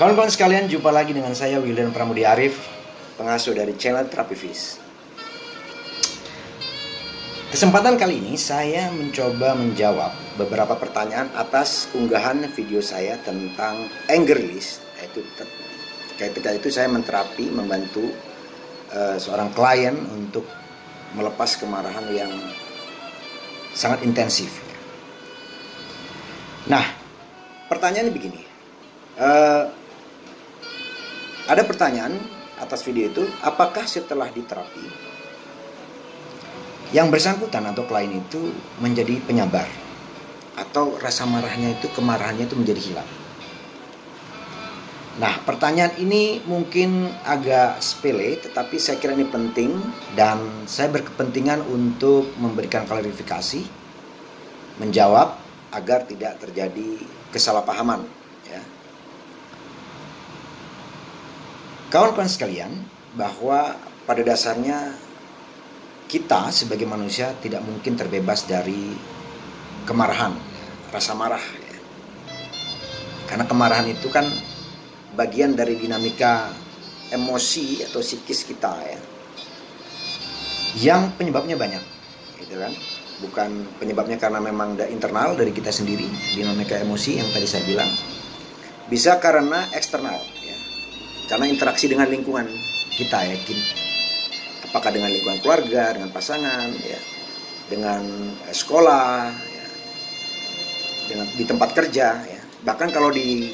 Kawan-kawan sekalian, jumpa lagi dengan saya Wildan Pramudi Arif, pengasuh dari channel Terapi Fish. Kesempatan kali ini saya mencoba menjawab beberapa pertanyaan atas unggahan video saya tentang anger release. Ketika itu saya membantu seorang klien untuk melepas kemarahan yang sangat intensif. Nah, pertanyaannya begini. Ada pertanyaan atas video itu, apakah setelah diterapi yang bersangkutan atau klien itu menjadi penyabar, atau rasa marahnya itu, kemarahannya itu menjadi hilang? Nah, pertanyaan ini mungkin agak sepele, tetapi saya kira ini penting dan saya berkepentingan untuk memberikan klarifikasi, menjawab agar tidak terjadi kesalahpahaman, ya. Kawan-kawan sekalian, bahwa pada dasarnya kita sebagai manusia tidak mungkin terbebas dari kemarahan, rasa marah, ya. Karena kemarahan itu kan bagian dari dinamika emosi atau psikis kita, ya, yang penyebabnya banyak, gitu kan? Bukan penyebabnya karena memang internal dari kita sendiri, dinamika emosi yang tadi saya bilang, bisa karena eksternal, ya, karena interaksi dengan lingkungan kita, ya, apakah dengan lingkungan keluarga, dengan pasangan, ya, dengan sekolah, ya, dengan di tempat kerja, ya. Bahkan kalau di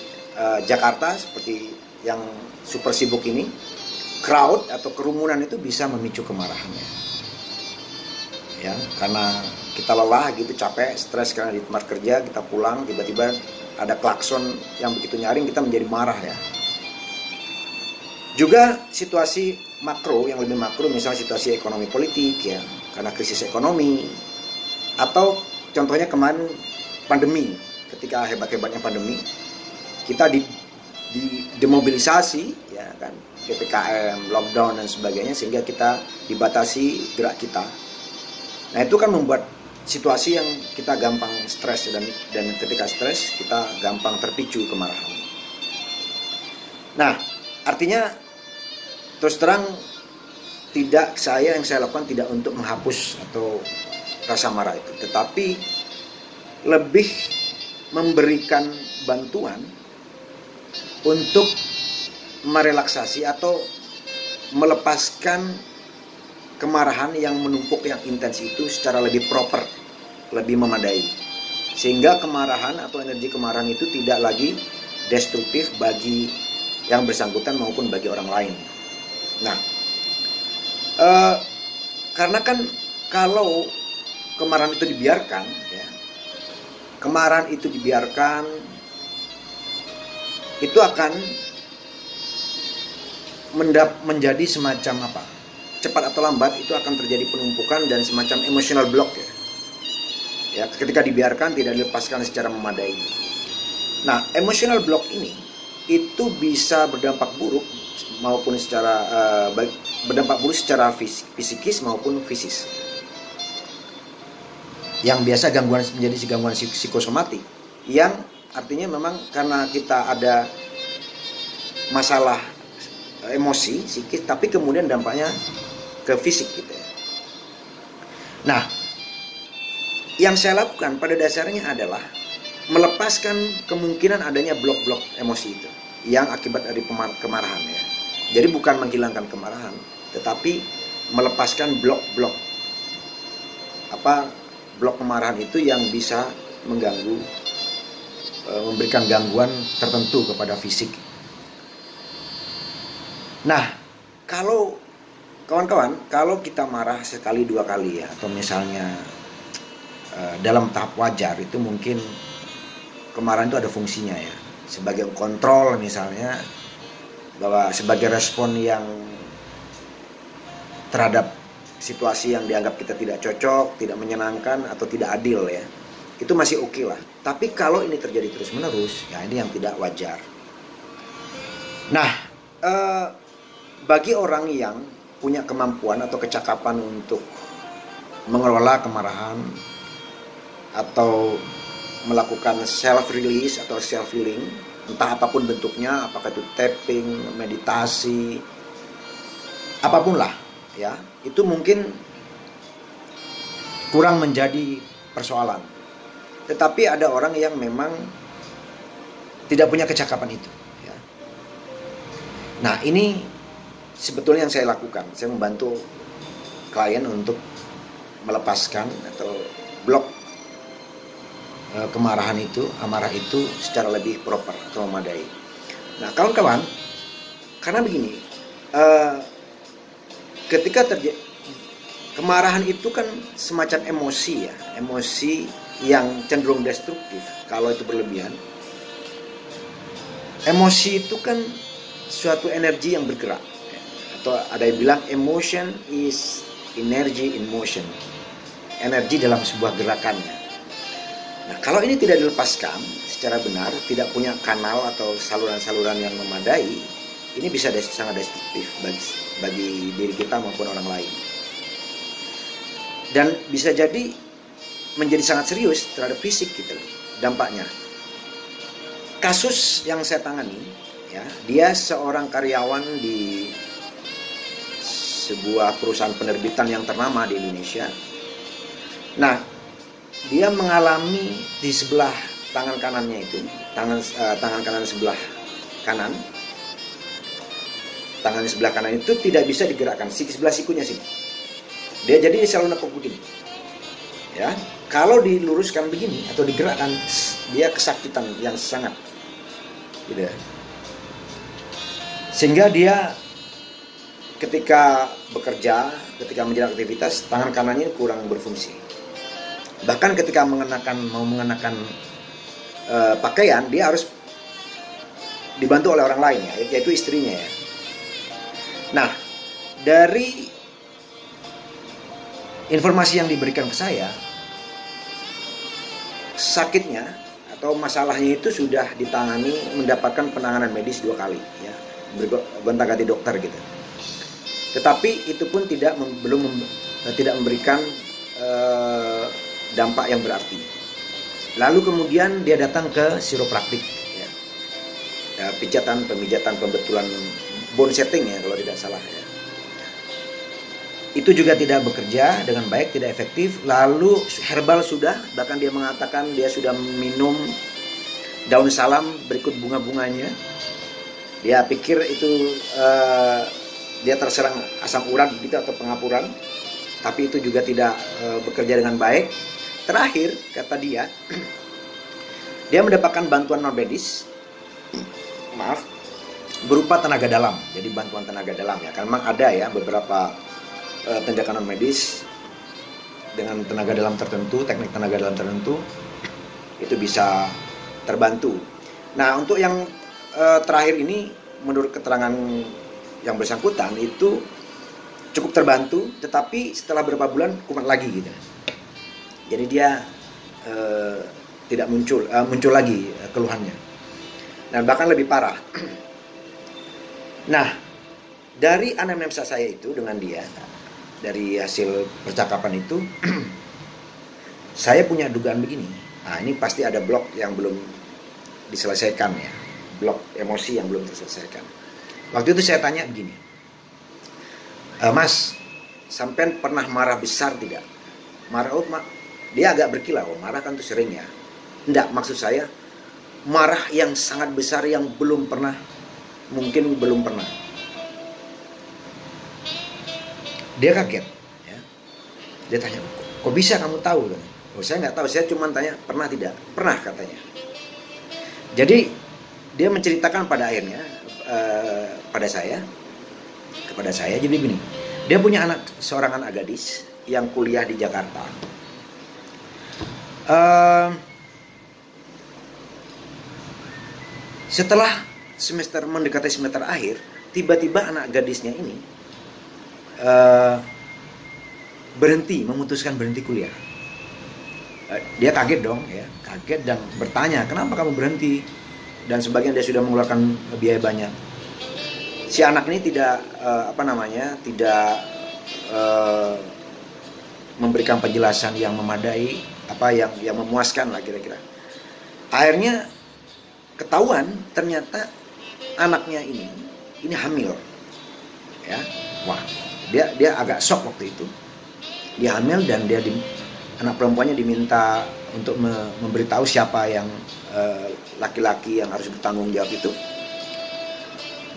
Jakarta seperti yang super sibuk ini, crowd atau kerumunan itu bisa memicu kemarahannya, ya, karena kita lelah gitu, capek, stres karena di tempat kerja, kita pulang tiba-tiba ada klakson yang begitu nyaring, kita menjadi marah, ya. Juga situasi makro, yang lebih makro, misalnya situasi ekonomi politik, ya, karena krisis ekonomi, atau contohnya kemarin pandemi, ketika hebat-hebatnya pandemi, kita demobilisasi, ya kan, PPKM, lockdown dan sebagainya, sehingga kita dibatasi gerak kita. Nah, itu kan membuat situasi yang kita gampang stres, dan ketika stres kita gampang terpicu kemarahan. Nah, artinya terus terang yang saya lakukan tidak untuk menghapus atau rasa marah itu, tetapi lebih memberikan bantuan untuk merelaksasi atau melepaskan kemarahan yang menumpuk, yang intens itu secara lebih proper, lebih memadai, sehingga kemarahan atau energi kemarahan itu tidak lagi destruktif bagi yang bersangkutan maupun bagi orang lain. Nah, karena kan kalau kemarahan itu dibiarkan, ya, itu akan menjadi semacam apa? Cepat atau lambat itu akan terjadi penumpukan dan semacam emotional block, ya. Ya, ketika dibiarkan, tidak dilepaskan secara memadai. Nah, emotional block ini itu bisa berdampak buruk maupun secara fisikis maupun fisis. Yang biasa menjadi gangguan psikosomatik, yang artinya memang karena kita ada masalah emosi, psikis, tapi kemudian dampaknya ke fisik gitu, ya. Nah, yang saya lakukan pada dasarnya adalah melepaskan kemungkinan adanya blok-blok emosi itu yang akibat dari kemarahan, ya. Jadi bukan menghilangkan kemarahan, tetapi melepaskan blok-blok kemarahan itu yang bisa mengganggu, memberikan gangguan tertentu kepada fisik. Nah, kalau kawan-kawan, kalau kita marah sekali dua kali, ya, atau misalnya dalam tahap wajar, itu mungkin kemarahan itu ada fungsinya, ya, sebagai kontrol, misalnya bahwa sebagai respon yang terhadap situasi yang dianggap kita tidak cocok, tidak menyenangkan, atau tidak adil, ya, itu masih oke lah. Tapi kalau ini terjadi terus-menerus, ya, ini yang tidak wajar. Nah, bagi orang yang punya kemampuan atau kecakapan untuk mengelola kemarahan atau melakukan self release atau self healing, entah apapun bentuknya, apakah itu tapping, meditasi, apapun lah ya, itu mungkin kurang menjadi persoalan. Tetapi ada orang yang memang tidak punya kecakapan itu ya. Nah, ini sebetulnya yang saya lakukan. Saya membantu klien untuk melepaskan atau blok kemarahan itu, amarah itu secara lebih proper atau memadai. Nah, kawan-kawan, karena begini, ketika terjadi kemarahan itu kan semacam emosi ya, emosi yang cenderung destruktif kalau itu berlebihan. Emosi itu kan suatu energi yang bergerak, atau ada yang bilang emotion is energy in motion, energi dalam sebuah gerakannya. Nah, kalau ini tidak dilepaskan secara benar, tidak punya kanal atau saluran-saluran yang memadai, ini bisa sangat destruktif bagi diri kita maupun orang lain. Dan bisa jadi menjadi sangat serius terhadap fisik gitu dampaknya. Kasus yang saya tangani, ya, dia seorang karyawan di sebuah perusahaan penerbitan yang ternama di Indonesia. Nah, dia mengalami di sebelah tangan kanannya itu, tangan kanan sebelah kanan, tangan sebelah kanan itu tidak bisa digerakkan, sebelah sikunya sih. Dia jadi selalu nekuk begini. Ya, kalau diluruskan begini atau digerakkan, dia kesakitan yang sangat, gitu ya. Sehingga dia ketika bekerja, ketika menjalankan aktivitas, tangan kanannya kurang berfungsi. Bahkan ketika mau mengenakan pakaian, dia harus dibantu oleh orang lain ya, yaitu istrinya ya. Nah, dari informasi yang diberikan ke saya, sakitnya atau masalahnya itu sudah ditangani, mendapatkan penanganan medis 2 kali ya, gonta-ganti dokter gitu. Tetapi itu pun tidak memberikan dampak yang berarti. Lalu kemudian dia datang ke chiropraktik ya. Pemijatan, pembetulan bone setting ya kalau tidak salah ya. Itu juga tidak bekerja dengan baik, tidak efektif. Lalu herbal sudah, bahkan dia mengatakan dia sudah minum daun salam berikut bunga-bunganya. Dia pikir itu dia terserang asam urat gitu atau pengapuran, tapi itu juga tidak bekerja dengan baik. Terakhir, kata dia, dia mendapatkan bantuan non medis, berupa tenaga dalam. Jadi bantuan tenaga dalam ya, karena memang ada ya beberapa tindakan non medis dengan tenaga dalam tertentu, teknik tenaga dalam tertentu, itu bisa terbantu. Nah, untuk yang terakhir ini, menurut keterangan yang bersangkutan itu cukup terbantu, tetapi setelah beberapa bulan kumat lagi gitu. Jadi dia tidak muncul lagi keluhannya, dan bahkan lebih parah. Nah, dari anamnesa saya itu dengan dia, dari hasil percakapan itu, saya punya dugaan begini. Nah, ini pasti ada blok yang belum diselesaikan ya, blok emosi yang belum terselesaikan. Waktu itu saya tanya begini, Mas, sampean pernah marah besar tidak? Marah, dia agak berkilau, marah kan tuh sering ya. Enggak, maksud saya marah yang sangat besar yang belum pernah, mungkin belum pernah. Dia kaget ya. Dia tanya, kok bisa kamu tahu? Oh, saya nggak tahu, saya cuma tanya pernah tidak? Pernah katanya. Jadi dia menceritakan pada akhirnya kepada saya jadi begini. Dia punya seorang anak gadis yang kuliah di Jakarta. Setelah mendekati semester akhir, tiba-tiba anak gadisnya ini memutuskan berhenti kuliah. Dia kaget dong ya, kaget dan bertanya, kenapa kamu berhenti? Dan sebagian dia sudah mengeluarkan biaya banyak. Si anak ini tidak memberikan penjelasan yang memadai, yang memuaskan lah kira-kira. Akhirnya ketahuan ternyata anaknya ini hamil, ya. Wah, dia agak shock waktu itu. Dia hamil dan anak perempuannya diminta untuk memberitahu siapa yang laki-laki yang harus bertanggung jawab itu.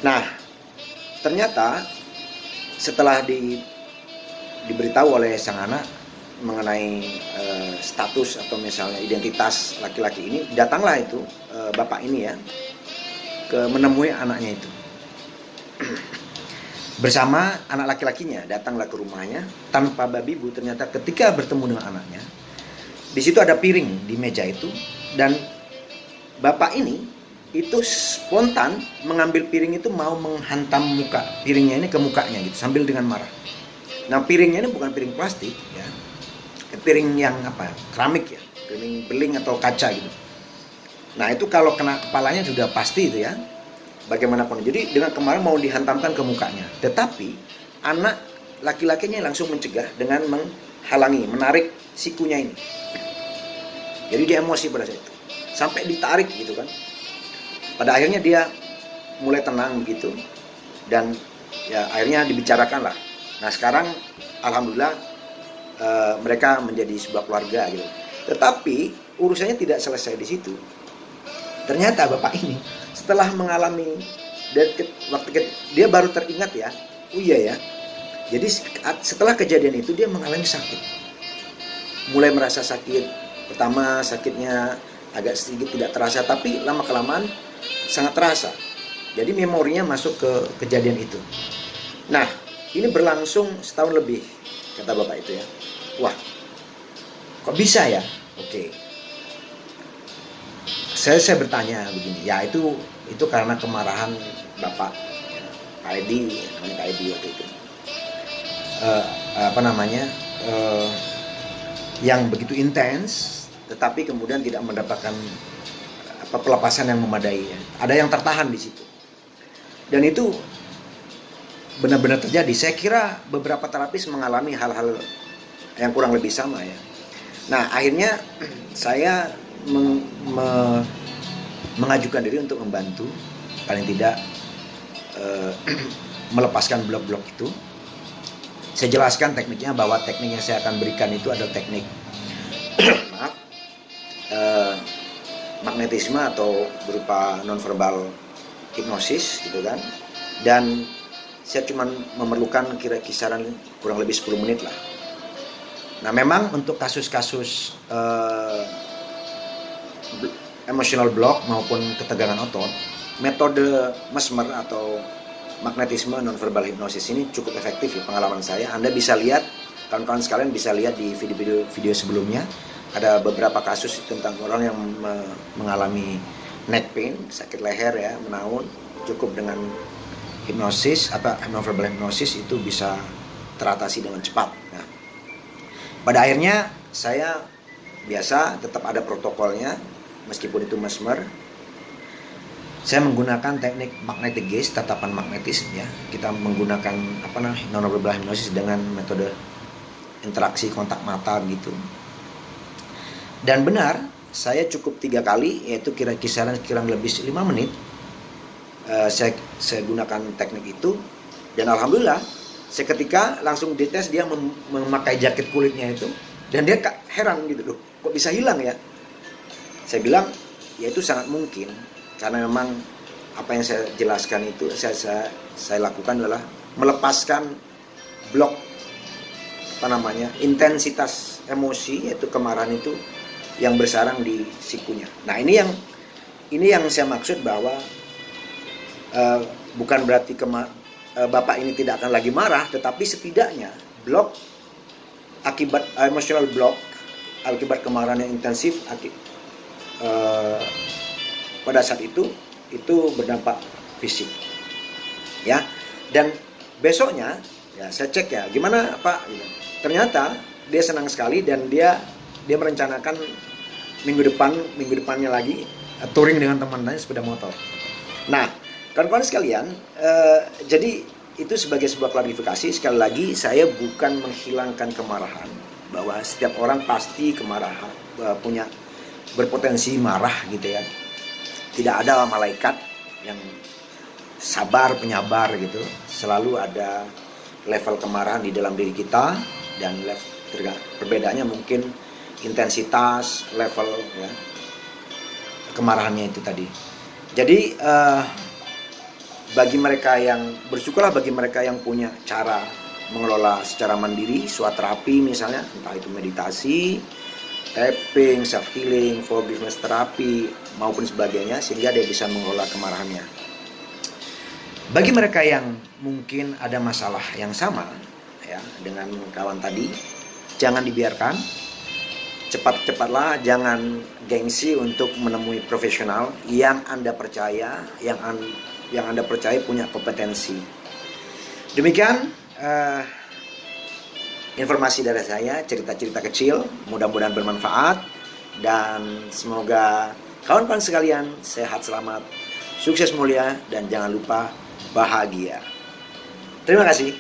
Nah, ternyata setelah diberitahu oleh sang anak mengenai status atau misalnya identitas laki-laki ini, datanglah itu bapak ini ya menemui anaknya itu bersama anak laki-lakinya, datanglah ke rumahnya tanpa babi bu. Ternyata ketika bertemu dengan anaknya, di situ ada piring di meja itu, dan bapak ini itu spontan mengambil piring itu, mau menghantam muka piringnya ini ke mukanya gitu sambil dengan marah. Nah, piringnya ini bukan piring plastik ya, piring yang keramik ya, piring beling atau kaca gitu. Nah, itu kalau kena kepalanya sudah pasti itu ya, bagaimanapun. Jadi dengan kemarin mau dihantamkan ke mukanya, tetapi anak laki-lakinya langsung mencegah dengan menghalangi, menarik sikunya ini. Jadi dia emosi pada saat itu, sampai ditarik gitu kan. Pada akhirnya dia mulai tenang begitu, dan ya akhirnya dibicarakan lah. Nah, sekarang alhamdulillah mereka menjadi sebuah keluarga gitu. Tetapi urusannya tidak selesai di situ. Ternyata bapak ini setelah mengalami, dan waktu dia baru teringat ya, oh iya ya. Jadi setelah kejadian itu dia mengalami sakit. Mulai merasa sakit. Pertama sakitnya agak sedikit tidak terasa, tapi lama-kelamaan sangat terasa. Jadi memorinya masuk ke kejadian itu. Nah, ini berlangsung setahun lebih, kata bapak itu ya. Wah, kok bisa ya? Oke. Saya bertanya begini, ya itu karena kemarahan bapak, ya, Pak Edi, namanya Pak Edi waktu itu. Yang begitu intens, tetapi kemudian tidak mendapatkan pelepasan yang memadai. Ya. Ada yang tertahan di situ. Dan itu benar-benar terjadi. Saya kira beberapa terapis mengalami hal-hal yang kurang lebih sama ya. Nah, akhirnya saya mengajukan diri untuk membantu, paling tidak melepaskan blok-blok itu. Saya jelaskan tekniknya, bahwa teknik yang saya akan berikan itu adalah teknik magnetisme atau berupa nonverbal hipnosis gitu kan. Dan saya cuma memerlukan kisaran kurang lebih 10 menit lah. Nah, memang untuk kasus-kasus emotional block maupun ketegangan otot, metode mesmer atau magnetisme nonverbal hipnosis ini cukup efektif ya, pengalaman saya. Anda bisa lihat, kawan-kawan sekalian bisa lihat di video sebelumnya, ada beberapa kasus tentang orang yang mengalami neck pain, sakit leher ya, menaun, cukup dengan hipnosis atau nonverbal hipnosis itu bisa teratasi dengan cepat. Nah, pada akhirnya saya biasa tetap ada protokolnya, meskipun itu mesmer. Saya menggunakan teknik magnetic gaze, tatapan magnetis ya. Kita menggunakan nonverbal hipnosis dengan metode interaksi kontak mata gitu. Dan benar, saya cukup 3 kali, yaitu kisaran lebih 5 menit. Saya gunakan teknik itu, dan alhamdulillah seketika langsung dites, dia memakai jaket kulitnya itu, dan dia heran gitu loh, kok bisa hilang ya. Saya bilang ya itu sangat mungkin, karena memang apa yang saya jelaskan itu saya lakukan adalah melepaskan blok intensitas emosi, yaitu kemarahan itu yang bersarang di sikunya. Nah, ini yang saya maksud, bahwa bukan berarti bapak ini tidak akan lagi marah, tetapi setidaknya blok akibat emotional block, akibat kemarahan yang intensif pada saat itu berdampak fisik ya. Dan besoknya ya saya cek ya, gimana Pak gitu. Ternyata dia senang sekali, dan dia merencanakan minggu depannya lagi touring dengan teman-temannya sepeda motor. Nah, kawan-kawan sekalian, jadi itu sebagai sebuah klarifikasi. Sekali lagi, saya bukan menghilangkan kemarahan, bahwa setiap orang pasti kemarahan, berpotensi marah gitu ya. Tidak ada malaikat yang sabar, penyabar gitu. Selalu ada level kemarahan di dalam diri kita, dan perbedaannya mungkin intensitas, level ya, kemarahannya itu tadi. Jadi bagi mereka yang bersyukurlah, bagi mereka yang punya cara mengelola secara mandiri, suatu terapi misalnya, entah itu meditasi, tapping, self healing, forgiveness terapi maupun sebagainya, sehingga dia bisa mengelola kemarahannya. Bagi mereka yang mungkin ada masalah yang sama ya dengan kawan tadi, jangan dibiarkan. Cepat-cepatlah, jangan gengsi untuk menemui profesional yang Anda percaya, yang Anda percaya punya kompetensi. Demikian informasi dari saya, cerita-cerita kecil, mudah-mudahan bermanfaat, dan semoga kawan-kawan sekalian sehat, selamat, sukses, mulia, dan jangan lupa bahagia. Terima kasih.